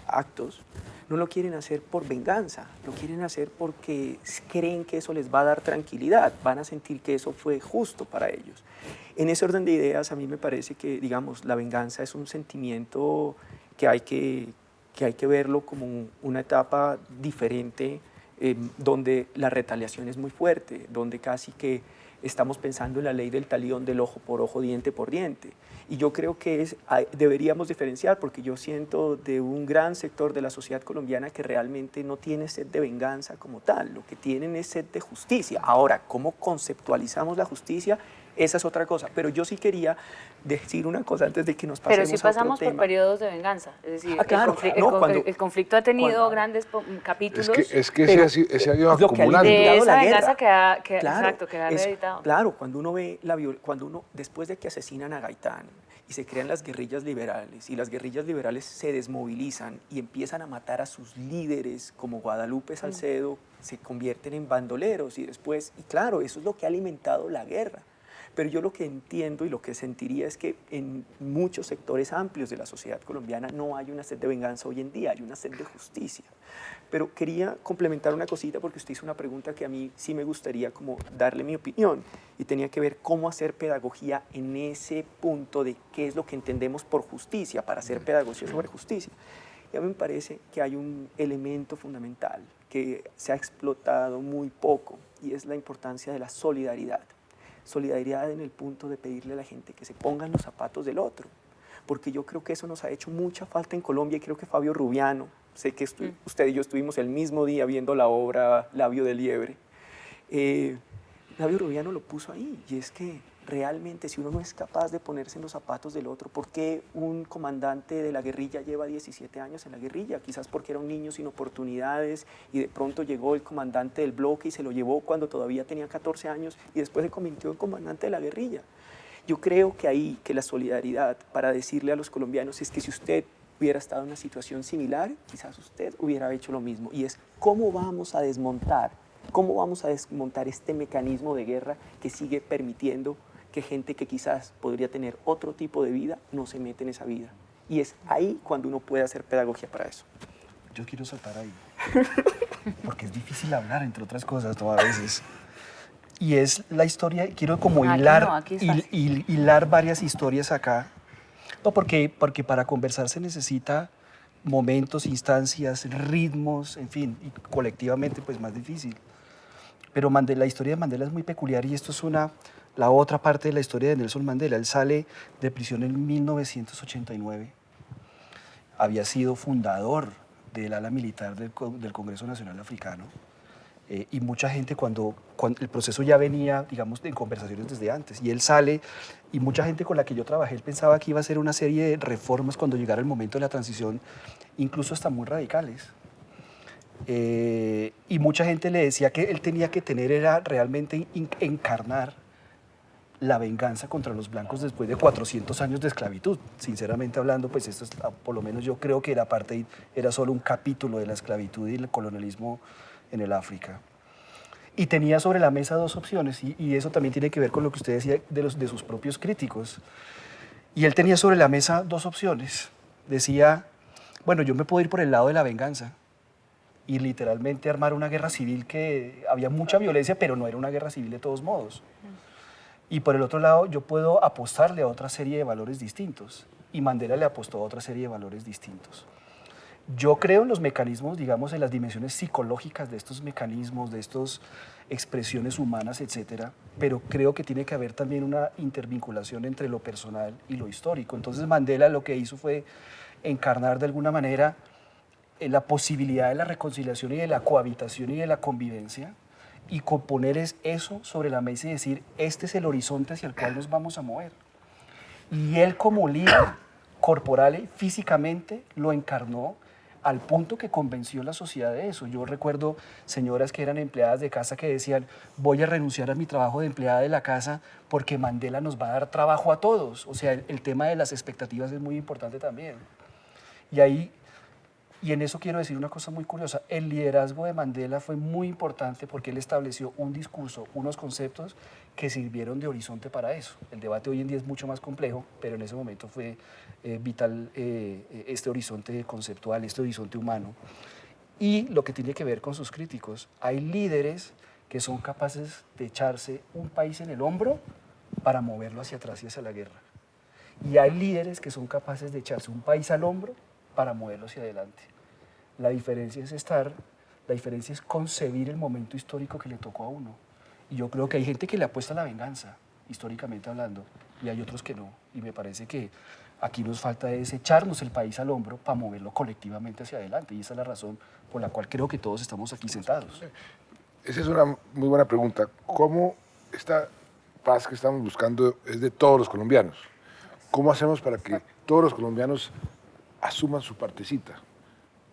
actos no lo quieren hacer por venganza, lo quieren hacer porque creen que eso les va a dar tranquilidad, van a sentir que eso fue justo para ellos. En ese orden de ideas, a mí me parece que, digamos, la venganza es un sentimiento que hay que verlo como una etapa diferente, donde la retaliación es muy fuerte, donde casi que estamos pensando en la ley del talión del ojo por ojo, diente por diente. Y yo creo que deberíamos diferenciar, porque yo siento de un gran sector de la sociedad colombiana que realmente no tiene sed de venganza como tal, lo que tienen es sed de justicia. Ahora, ¿cómo conceptualizamos la justicia? Esa es otra cosa, pero yo sí quería decir una cosa antes de que nos pasemos a otro tema. Pero sí pasamos por periodos de venganza, es decir, claro, el conflicto ha tenido grandes capítulos. Es que ese ha ido acumulando. De esa venganza claro, exacto, que ha reeditado. Claro, cuando uno ve después de que asesinan a Gaitán y se crean las guerrillas liberales, y las guerrillas liberales se desmovilizan y empiezan a matar a sus líderes, como Guadalupe Salcedo, se convierten en bandoleros y claro, eso es lo que ha alimentado la guerra. Pero yo lo que entiendo y lo que sentiría es que en muchos sectores amplios de la sociedad colombiana no hay una sed de venganza hoy en día, hay una sed de justicia. Pero quería complementar una cosita porque usted hizo una pregunta que a mí sí me gustaría como darle mi opinión y tenía que ver cómo hacer pedagogía en ese punto de qué es lo que entendemos por justicia, para hacer pedagogía sobre justicia. Y a mí me parece que hay un elemento fundamental que se ha explotado muy poco y es la importancia de la solidaridad. Solidaridad en el punto de pedirle a la gente que se pongan los zapatos del otro, porque yo creo que eso nos ha hecho mucha falta en Colombia y creo que Fabio Rubiano, sé que usted y yo estuvimos el mismo día viendo la obra Labio de Liebre, Fabio Rubiano lo puso ahí y es que realmente si uno no es capaz de ponerse en los zapatos del otro, ¿por qué un comandante de la guerrilla lleva 17 años en la guerrilla? Quizás porque era un niño sin oportunidades y de pronto llegó el comandante del bloque y se lo llevó cuando todavía tenía 14 años y después se convirtió en comandante de la guerrilla. Yo creo que la solidaridad para decirle a los colombianos es que si usted hubiera estado en una situación similar, quizás usted hubiera hecho lo mismo, y es cómo vamos a desmontar este mecanismo de guerra que sigue permitiendo que gente que quizás podría tener otro tipo de vida no se mete en esa vida. Y es ahí cuando uno puede hacer pedagogía para eso. Yo quiero saltar ahí, porque es difícil hablar, entre otras cosas, ¿no? A veces. Y es la historia, quiero como hilar varias historias acá. No, porque para conversar se necesita momentos, instancias, ritmos, en fin, y colectivamente pues más difícil. Pero la historia de Mandela es muy peculiar y esto es la otra parte de la historia de Nelson Mandela. Él sale de prisión en 1989. Había sido fundador del ala militar del Congreso Nacional Africano. Y mucha gente cuando el proceso ya venía, digamos, en conversaciones desde antes. Y él sale y mucha gente con la que yo trabajé, él pensaba que iba a hacer una serie de reformas cuando llegara el momento de la transición, incluso hasta muy radicales. Y mucha gente le decía que él tenía que era realmente encarnar la venganza contra los blancos después de 400 años de esclavitud. Sinceramente hablando, pues esto es, por lo menos yo creo que el apartheid era solo un capítulo de la esclavitud y el colonialismo en el África. Y tenía sobre la mesa dos opciones, y eso también tiene que ver con lo que usted decía de sus propios críticos. Y él tenía sobre la mesa dos opciones. Decía, bueno, yo me puedo ir por el lado de la venganza y literalmente armar una guerra civil que había mucha violencia, pero no era una guerra civil de todos modos. Y por el otro lado, yo puedo apostarle a otra serie de valores distintos. Y Mandela le apostó a otra serie de valores distintos. Yo creo en los mecanismos, digamos, en las dimensiones psicológicas de estos mecanismos, de estas expresiones humanas, etcétera, pero creo que tiene que haber también una intervinculación entre lo personal y lo histórico. Entonces Mandela lo que hizo fue encarnar de alguna manera la posibilidad de la reconciliación y de la cohabitación y de la convivencia, y poner eso sobre la mesa y decir, este es el horizonte hacia el cual nos vamos a mover. Y él como líder corporal y físicamente lo encarnó al punto que convenció a la sociedad de eso. Yo recuerdo señoras que eran empleadas de casa que decían, voy a renunciar a mi trabajo de empleada de la casa porque Mandela nos va a dar trabajo a todos. O sea, el tema de las expectativas es muy importante también. Y en eso quiero decir una cosa muy curiosa. El liderazgo de Mandela fue muy importante porque él estableció un discurso, unos conceptos que sirvieron de horizonte para eso. El debate hoy en día es mucho más complejo, pero en ese momento fue vital este horizonte conceptual, este horizonte humano. Y lo que tiene que ver con sus críticos, hay líderes que son capaces de echarse un país en el hombro para moverlo hacia atrás y hacia la guerra. Y hay líderes que son capaces de echarse un país al hombro para moverlo hacia adelante. La diferencia es concebir el momento histórico que le tocó a uno. Y yo creo que hay gente que le apuesta a la venganza, históricamente hablando, y hay otros que no. Y me parece que aquí nos falta es echarnos el país al hombro para moverlo colectivamente hacia adelante. Y esa es la razón por la cual creo que todos estamos aquí sentados. Esa es una muy buena pregunta. ¿Cómo esta paz que estamos buscando es de todos los colombianos? ¿Cómo hacemos para que todos los colombianos asuman su partecita?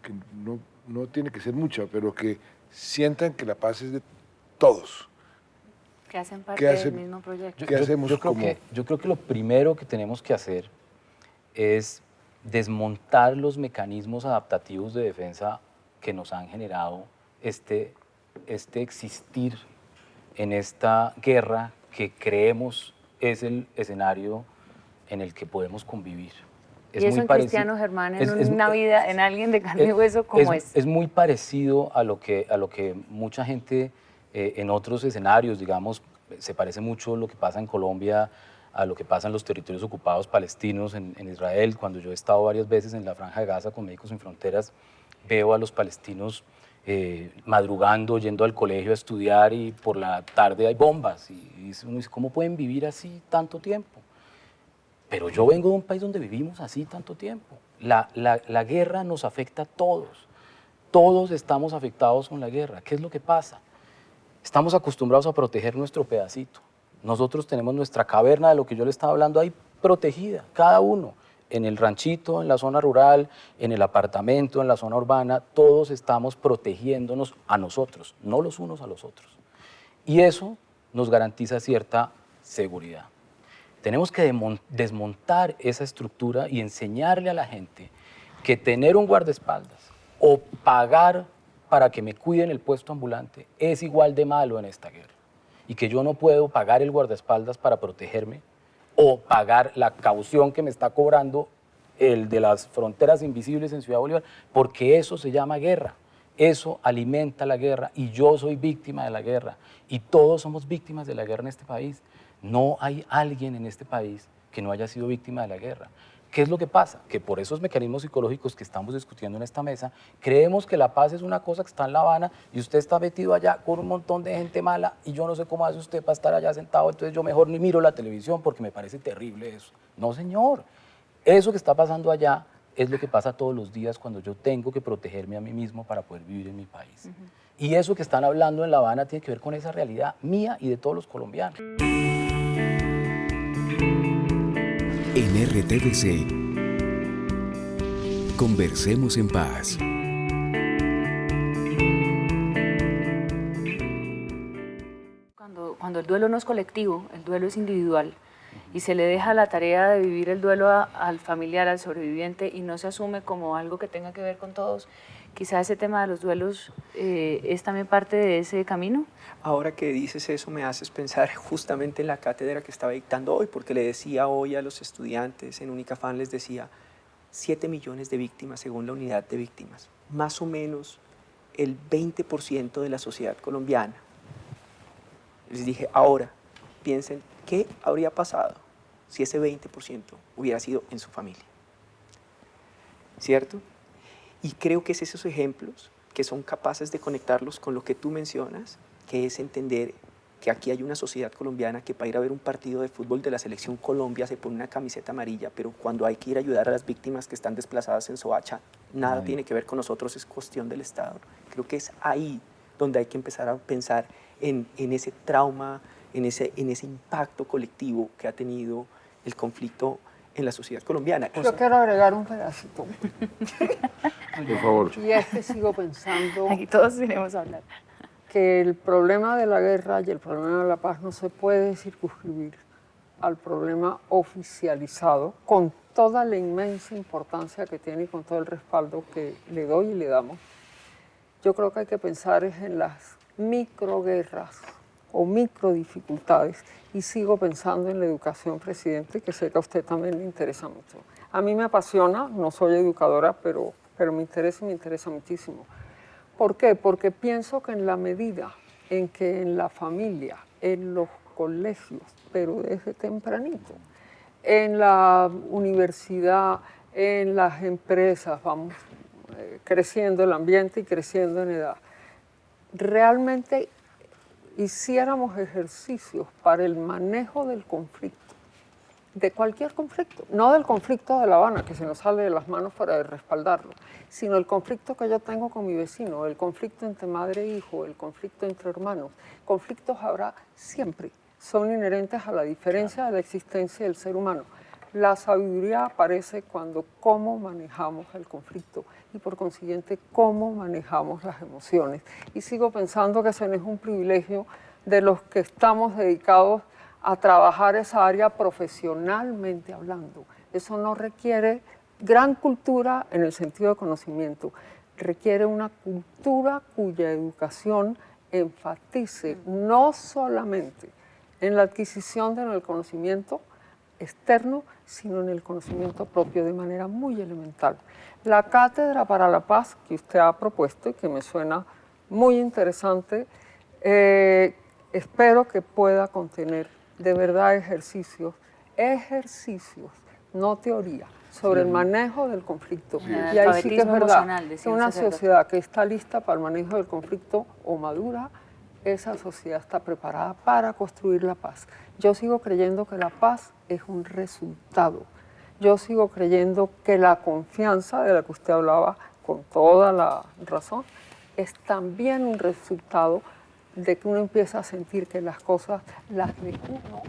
Que no tiene que ser mucha, pero que sientan que la paz es de todos. Que hacen parte del mismo proyecto. ¿Qué hacemos? Yo creo que lo primero que tenemos que hacer es desmontar los mecanismos adaptativos de defensa que nos han generado este existir en esta guerra que creemos es el escenario en el que podemos convivir. Y eso en Cristiano Germán, en una vida, en alguien de carne y hueso, ¿cómo es? Es muy parecido a lo que mucha gente en otros escenarios, digamos, se parece mucho lo que pasa en Colombia a lo que pasa en los territorios ocupados palestinos en Israel. Cuando yo he estado varias veces en la Franja de Gaza con Médicos Sin Fronteras, veo a los palestinos madrugando, yendo al colegio a estudiar y por la tarde hay bombas. Y uno dice, ¿cómo pueden vivir así tanto tiempo? Pero yo vengo de un país donde vivimos así tanto tiempo. La guerra nos afecta a todos. Todos estamos afectados con la guerra. ¿Qué es lo que pasa? Estamos acostumbrados a proteger nuestro pedacito. Nosotros tenemos nuestra caverna de lo que yo le estaba hablando ahí protegida, cada uno. En el ranchito, en la zona rural, en el apartamento, en la zona urbana, todos estamos protegiéndonos a nosotros, no los unos a los otros. Y eso nos garantiza cierta seguridad. Tenemos que desmontar esa estructura y enseñarle a la gente que tener un guardaespaldas o pagar para que me cuiden el puesto ambulante es igual de malo en esta guerra. Y que yo no puedo pagar el guardaespaldas para protegerme o pagar la caución que me está cobrando el de las fronteras invisibles en Ciudad Bolívar, porque eso se llama guerra. Eso alimenta la guerra y yo soy víctima de la guerra y todos somos víctimas de la guerra en este país. No hay alguien en este país que no haya sido víctima de la guerra. ¿Qué es lo que pasa? Que por esos mecanismos psicológicos que estamos discutiendo en esta mesa, creemos que la paz es una cosa que está en La Habana y usted está metido allá con un montón de gente mala y yo no sé cómo hace usted para estar allá sentado, entonces yo mejor ni miro la televisión porque me parece terrible eso. No, señor. Eso que está pasando allá es lo que pasa todos los días cuando yo tengo que protegerme a mí mismo para poder vivir en mi país. Y eso que están hablando en La Habana tiene que ver con esa realidad mía y de todos los colombianos. En RTBC, Conversemos en Paz. Cuando el duelo no es colectivo, el duelo es individual y se le deja la tarea de vivir el duelo al familiar, al sobreviviente y no se asume como algo que tenga que ver con todos, quizá ese tema de los duelos es también parte de ese camino. Ahora que dices eso me haces pensar justamente en la cátedra que estaba dictando hoy, porque le decía hoy a los estudiantes en Unicafán, les decía 7 millones de víctimas según la unidad de víctimas, más o menos el 20% de la sociedad colombiana. Les dije, ahora piensen qué habría pasado si ese 20% hubiera sido en su familia, ¿cierto? Y creo que es esos ejemplos que son capaces de conectarlos con lo que tú mencionas, que es entender que aquí hay una sociedad colombiana que para ir a ver un partido de fútbol de la selección Colombia se pone una camiseta amarilla, pero cuando hay que ir a ayudar a las víctimas que están desplazadas en Soacha, nada tiene que ver con nosotros, es cuestión del Estado. Creo que es ahí donde hay que empezar a pensar en ese trauma, en ese impacto colectivo que ha tenido el conflicto en la sociedad colombiana. Yo quiero agregar un pedacito. Por favor. Y es que sigo pensando... Aquí todos tenemos a hablar. Que el problema de la guerra y el problema de la paz no se puede circunscribir al problema oficializado, con toda la inmensa importancia que tiene y con todo el respaldo que le doy y le damos. Yo creo que hay que pensar en las microguerras o microdificultades y sigo pensando en la educación, presidente, que sé que a usted también le interesa mucho. A mí me apasiona, no soy educadora, pero me interesa y me interesa muchísimo. ¿Por qué? Porque pienso que en la medida en que en la familia, en los colegios, pero desde tempranito, en la universidad, en las empresas, vamos creciendo el ambiente y creciendo en edad, realmente hiciéramos ejercicios para el manejo del conflicto, de cualquier conflicto, no del conflicto de La Habana, que se nos sale de las manos para respaldarlo, sino el conflicto que yo tengo con mi vecino, el conflicto entre madre e hijo, el conflicto entre hermanos. Conflictos habrá siempre, son inherentes a la diferencia de la existencia del ser humano. La sabiduría aparece cuando cómo manejamos el conflicto y por consiguiente cómo manejamos las emociones. Y sigo pensando que ese no es un privilegio de los que estamos dedicados a trabajar esa área profesionalmente hablando. Eso no requiere gran cultura en el sentido de conocimiento, requiere una cultura cuya educación enfatice no solamente en la adquisición del conocimiento externo, sino en el conocimiento propio de manera muy elemental. La Cátedra para la Paz que usted ha propuesto y que me suena muy interesante, espero que pueda contener de verdad ejercicios, no teoría, sobre el manejo del conflicto. Sí. Y ahí sí que es verdad que una sociedad que está lista para el manejo del conflicto o madura, esa sociedad está preparada para construir la paz. Yo sigo creyendo que la paz es un resultado. Yo sigo creyendo que la confianza de la que usted hablaba con toda la razón es también un resultado de que uno empieza a sentir que las cosas las de uno,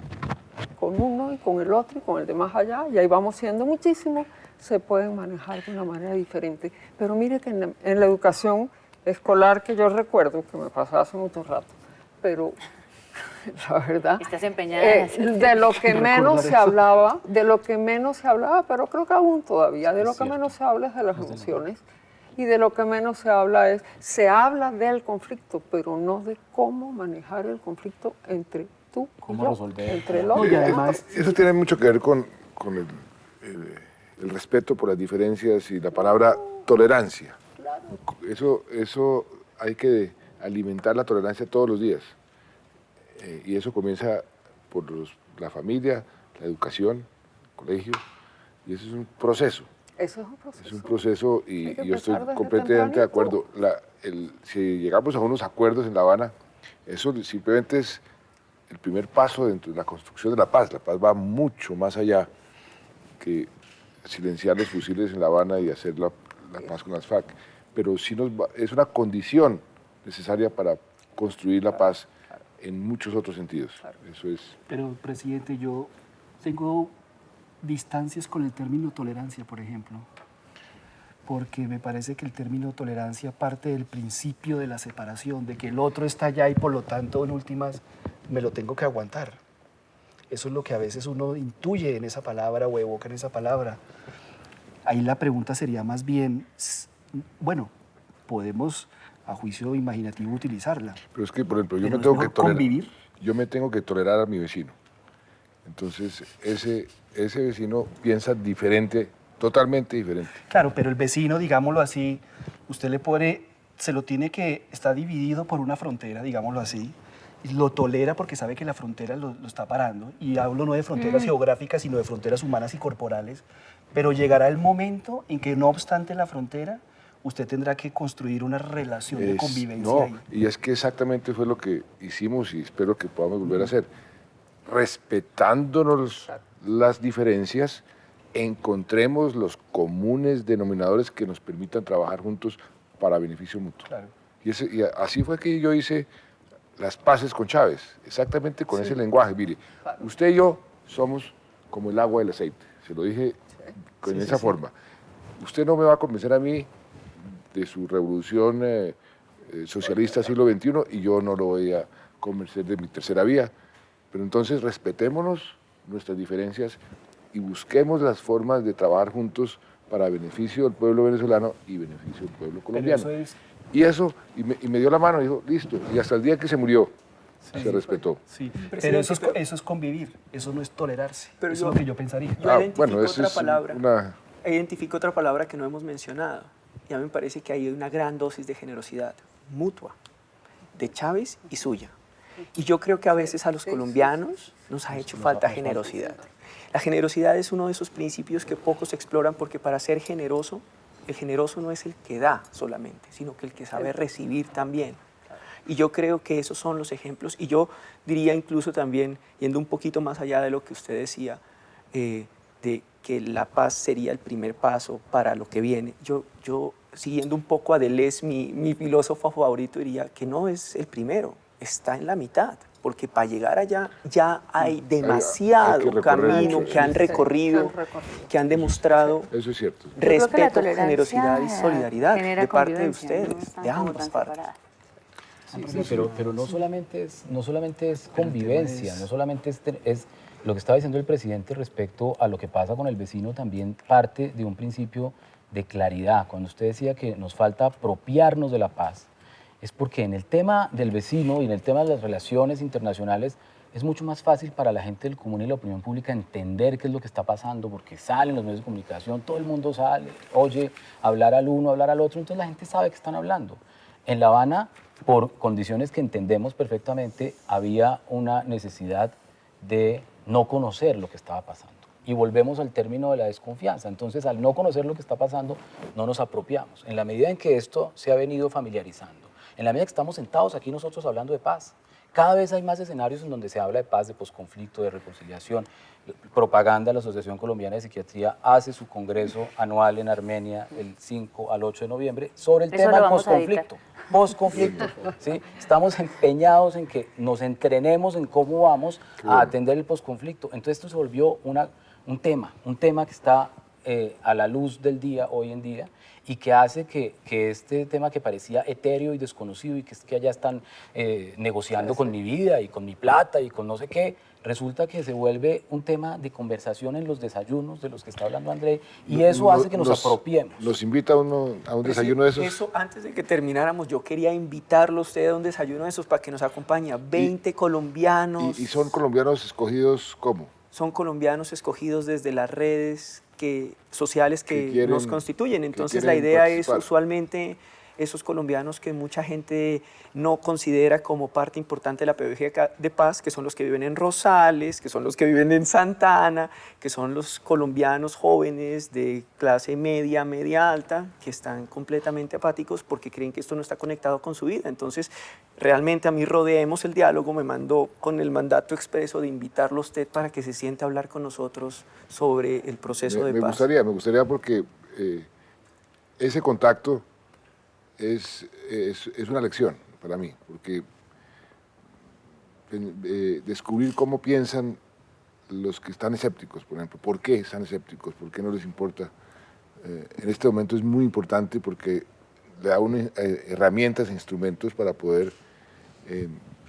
con uno y con el otro y con el de más allá, y ahí vamos siendo muchísimos, se pueden manejar de una manera diferente. Pero mire que en la educación escolar que yo recuerdo, que me pasó hace mucho rato, pero la verdad, estás empeñada de lo que menos se hablaba, pero creo que aún todavía, de lo que menos se habla es de las emociones, y de lo que menos se habla del conflicto, pero no de cómo manejar el conflicto entre tú y yo, entre el otro. Y además, eso tiene mucho que ver con el respeto por las diferencias y la palabra tolerancia. Claro. Eso hay que alimentar la tolerancia todos los días. Y eso comienza por la familia, la educación, el colegio, y eso es un proceso. Eso es un proceso. Es un proceso y yo estoy completamente de acuerdo. Si llegamos a unos acuerdos en La Habana, eso simplemente es el primer paso dentro de la construcción de la paz. La paz va mucho más allá que silenciar los fusiles en La Habana y hacer la paz con las FARC. Pero sí es una condición necesaria para construir la paz en muchos otros sentidos. Claro. Eso es. Pero, presidente, yo tengo distancias con el término tolerancia, por ejemplo, porque me parece que el término tolerancia parte del principio de la separación, de que el otro está allá y por lo tanto, en últimas, me lo tengo que aguantar. Eso es lo que a veces uno intuye en esa palabra o evoca en esa palabra. Ahí la pregunta sería más bien, bueno, podemos a juicio imaginativo utilizarla. Pero es que, por ejemplo, yo me tengo que tolerar a mi vecino. Entonces, ese vecino piensa diferente, totalmente diferente. Claro, pero el vecino, digámoslo así, usted está dividido por una frontera, digámoslo así, y lo tolera porque sabe que la frontera lo está parando, y hablo no de fronteras geográficas, sino de fronteras humanas y corporales, pero llegará el momento en que, no obstante la frontera, usted tendrá que construir una relación de convivencia ahí. Y es que exactamente fue lo que hicimos y espero que podamos volver a hacer. Respetándonos las diferencias, encontremos los comunes denominadores que nos permitan trabajar juntos para beneficio mutuo. Claro. Y así fue que yo hice las paces con Chávez, exactamente con ese lenguaje. Mire, usted y yo somos como el agua y el aceite, se lo dije con esa forma. Usted no me va a convencer a mí de su revolución socialista siglo XXI y yo no lo voy a convencer de mi tercera vía. Pero entonces respetémonos nuestras diferencias y busquemos las formas de trabajar juntos para beneficio del pueblo venezolano y beneficio del pueblo colombiano. Y me dio la mano y dijo, listo. Y hasta el día que se murió, se respetó. Sí, pero eso es convivir, eso no es tolerarse. Pero eso es lo que yo pensaría. Yo identifico otra palabra que no hemos mencionado, y a mí me parece que hay una gran dosis de generosidad mutua, de Chávez y suya. Y yo creo que a veces a los colombianos nos ha hecho falta generosidad. La generosidad es uno de esos principios que pocos exploran porque para ser generoso, el generoso no es el que da solamente, sino que el que sabe recibir también. Y yo creo que esos son los ejemplos. Y yo diría incluso también, yendo un poquito más allá de lo que usted decía, de que la paz sería el primer paso para lo que viene. Yo siguiendo un poco a Deleuze, mi filósofo favorito, diría que no es el primero, está en la mitad. Porque para llegar allá ya hay demasiado camino que han recorrido, que han demostrado Eso es cierto. respeto, generosidad y solidaridad de parte de ustedes, de ambas partes. Sí, pero no solamente es convivencia, no solamente es lo que estaba diciendo el presidente respecto a lo que pasa con el vecino, también parte de un principio de claridad. Cuando usted decía que nos falta apropiarnos de la paz, es porque en el tema del vecino y en el tema de las relaciones internacionales es mucho más fácil para la gente del común y la opinión pública entender qué es lo que está pasando, porque salen los medios de comunicación, todo el mundo sale, oye hablar al uno, hablar al otro, entonces la gente sabe que están hablando. En La Habana, por condiciones que entendemos perfectamente, había una necesidad de no conocer lo que estaba pasando. Y volvemos al término de la desconfianza. Entonces, al no conocer lo que está pasando, no nos apropiamos. En la medida en que esto se ha venido familiarizando, en la medida que estamos sentados aquí nosotros hablando de paz, cada vez hay más escenarios en donde se habla de paz, de posconflicto, de reconciliación. Propaganda, la Asociación Colombiana de Psiquiatría hace su congreso anual en Armenia el 5 al 8 de noviembre sobre el tema del posconflicto. ¿Sí? Estamos empeñados en que nos entrenemos en cómo vamos a atender el posconflicto. Entonces esto se volvió un tema que está a la luz del día hoy en día y que hace que este tema que parecía etéreo y desconocido y que es que allá están negociando con mi vida y con mi plata y con no sé qué, resulta que se vuelve un tema de conversación en los desayunos de los que está hablando André y eso hace que nos apropiemos. ¿Nos invita uno a un desayuno de esos? Eso, antes de que termináramos, yo quería invitarlo a usted a un desayuno de esos para que nos acompañe. 20 colombianos. ¿Y son colombianos escogidos cómo? Son colombianos escogidos desde las redes sociales que nos constituyen. Entonces la idea es usualmente esos colombianos que mucha gente no considera como parte importante de la pedagogía de paz, que son los que viven en Rosales, que son los que viven en Santa Ana, que son los colombianos jóvenes de clase media, media alta, que están completamente apáticos porque creen que esto no está conectado con su vida. Entonces, realmente a mí Rodeemos el Diálogo me mandó con el mandato expreso de invitarlo a usted para que se siente a hablar con nosotros sobre el proceso de paz. Me gustaría porque ese contacto es una lección para mí, porque descubrir cómo piensan los que están escépticos, por ejemplo, por qué están escépticos, por qué no les importa, en este momento es muy importante porque le da herramientas e instrumentos para poder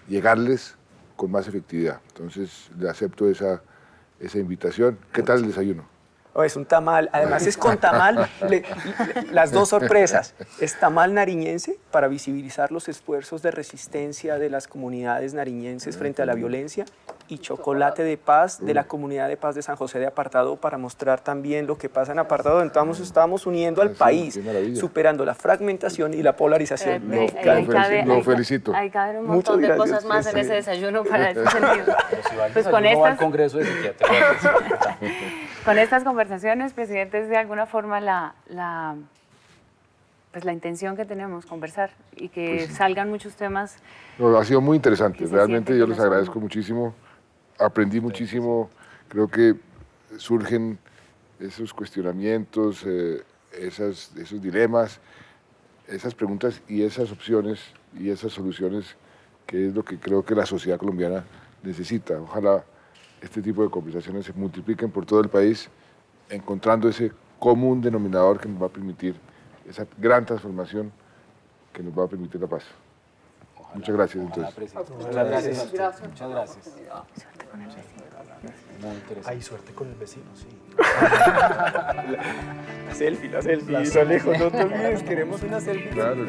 llegarles con más efectividad. Entonces, le acepto esa invitación. ¿Qué tal el desayuno? Oh, es un tamal, además es con tamal, las dos sorpresas, es tamal nariñense para visibilizar los esfuerzos de resistencia de las comunidades nariñenses frente a la violencia y chocolate de paz de la comunidad de paz de San José de Apartado para mostrar también lo que pasa en Apartado. Entonces estamos uniendo al país, superando la fragmentación y la polarización. Lo felicito. Hay caben un montón de cosas más en ese desayuno para ese sentido. Pues con estas... Congreso de Psiquiatría. Con estas conversaciones, presidente, es de alguna forma pues la intención que tenemos, conversar y que salgan muchos temas. No, ha sido muy interesante, realmente yo les agradezco muchísimo, aprendí muchísimo, creo que surgen esos cuestionamientos, esos dilemas, esas preguntas y esas opciones y esas soluciones, que es lo que creo que la sociedad colombiana necesita. Ojalá este tipo de conversaciones se multipliquen por todo el país, encontrando ese común denominador que nos va a permitir esa gran transformación que nos va a permitir la paz. Ojalá, muchas gracias. Entonces. Muchas gracias. Muchas gracias. Suerte con el vecino. Muy interesante. Hay suerte con el vecino, sí. La selfie, no lejos, no te olvides, queremos una selfie. Claro.